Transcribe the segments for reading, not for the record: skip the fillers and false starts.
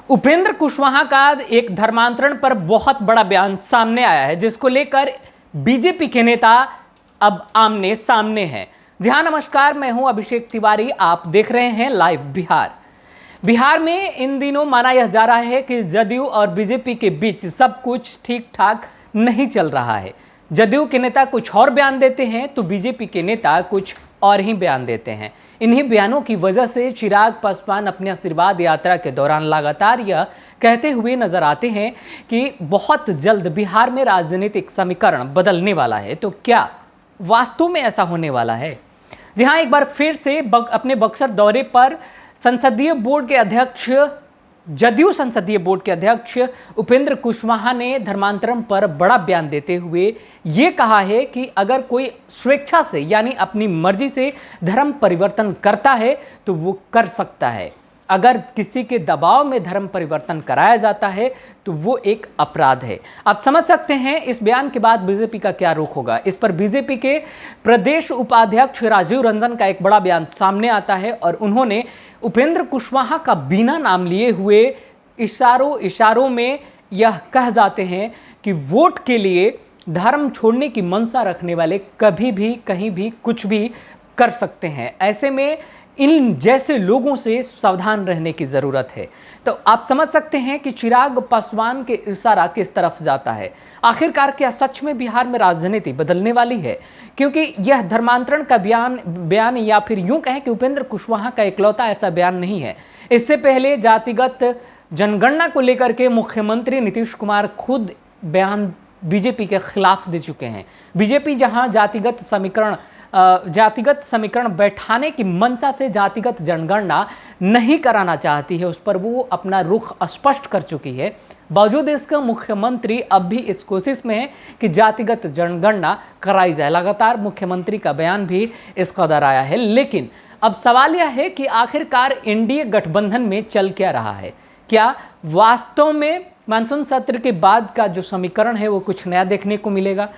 उपेंद्र कुशवाहा का एक धर्मांतरण पर बहुत बड़ा बयान सामने आया है, जिसको लेकर बीजेपी के नेता अब आमने सामने हैं। जी हाँ, नमस्कार, मैं हूं अभिषेक तिवारी। आप देख रहे हैं लाइव बिहार। बिहार में इन दिनों माना यह जा रहा है कि जदयू और बीजेपी के बीच सब कुछ ठीक ठाक नहीं चल रहा है। जदयू के नेता कुछ और बयान देते हैं तो बीजेपी के नेता कुछ और ही बयान देते हैं। इन्हीं बयानों की वजह से चिराग पासवान अपनी आशीर्वाद यात्रा के दौरान लगातार यह कहते हुए नजर आते हैं कि बहुत जल्द बिहार में राजनीतिक समीकरण बदलने वाला है। तो क्या वास्तव में ऐसा होने वाला है? जी हाँ, एक बार फिर से अपने बक्सर दौरे पर संसदीय बोर्ड के अध्यक्ष, जदयू संसदीय बोर्ड के अध्यक्ष उपेंद्र कुशवाहा ने धर्मांतरण पर बड़ा बयान देते हुए ये कहा है कि अगर कोई स्वेच्छा से यानी अपनी मर्जी से धर्म परिवर्तन करता है तो वो कर सकता है। अगर किसी के दबाव में धर्म परिवर्तन कराया जाता है तो वो एक अपराध है। आप समझ सकते हैं इस बयान के बाद बीजेपी का क्या रुख होगा। इस पर बीजेपी के प्रदेश उपाध्यक्ष राजीव रंजन का एक बड़ा बयान सामने आता है और उन्होंने उपेंद्र कुशवाहा का बिना नाम लिए हुए इशारों में यह कह जाते हैं कि वोट के लिए धर्म छोड़ने की मंशा रखने वाले कभी भी कहीं भी कुछ भी कर सकते हैं। ऐसे में इन जैसे लोगों से सावधान रहने की जरूरत है। तो आप समझ सकते हैं कि चिराग पासवान के इशारा किस तरफ जाता है। आखिरकार क्या सच में बिहार में राजनीति बदलने वाली है? क्योंकि यह धर्मांतरण का बयान या फिर यूं कहें कि उपेंद्र कुशवाहा का इकलौता ऐसा बयान नहीं है। इससे पहले जातिगत जनगणना को लेकर के मुख्यमंत्री नीतीश कुमार खुद बयान बीजेपी के खिलाफ दे चुके हैं। बीजेपी जहां जातिगत समीकरण बैठाने की मंशा से जातिगत जनगणना नहीं कराना चाहती है, उस पर वो अपना रुख स्पष्ट कर चुकी है। बावजूद इसका मुख्यमंत्री अब भी इस कोशिश में है कि जातिगत जनगणना कराई जाए। लगातार मुख्यमंत्री का बयान भी इस कदर आया है। लेकिन अब सवाल यह है कि आखिरकार एनडीए गठबंधन में चल क्या रहा है? क्या वास्तव में मानसून सत्र के बाद का जो समीकरण है वो कुछ नया देखने को मिलेगा?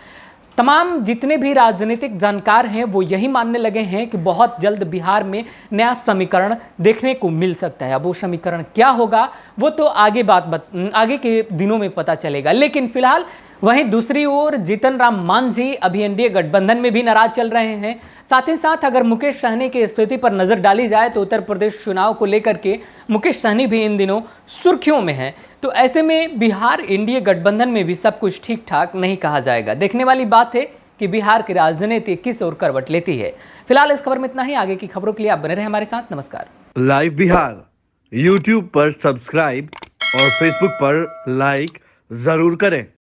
तमाम जितने भी राजनीतिक जानकार हैं वो यही मानने लगे हैं कि बहुत जल्द बिहार में नया समीकरण देखने को मिल सकता है। अब वो समीकरण क्या होगा वो तो आगे के दिनों में पता चलेगा। लेकिन फिलहाल वहीं दूसरी ओर जीतन राम मांझी अभी एनडीए गठबंधन में भी नाराज चल रहे हैं। साथ ही साथ अगर मुकेश सहनी की स्थिति पर नजर डाली जाए तो उत्तर प्रदेश चुनाव को लेकर के मुकेश सहनी भी इन दिनों सुर्खियों में है। तो ऐसे में बिहार एनडीए गठबंधन में भी सब कुछ ठीक ठाक नहीं कहा जाएगा। देखने वाली बात है कि बिहार की राजनीति किस ओर करवट लेती है। फिलहाल इस खबर में इतना ही। आगे की खबरों के लिए आप बने रहे हमारे साथ। नमस्कार। लाइव बिहार यूट्यूब पर सब्सक्राइब और फेसबुक पर लाइक जरूर करें।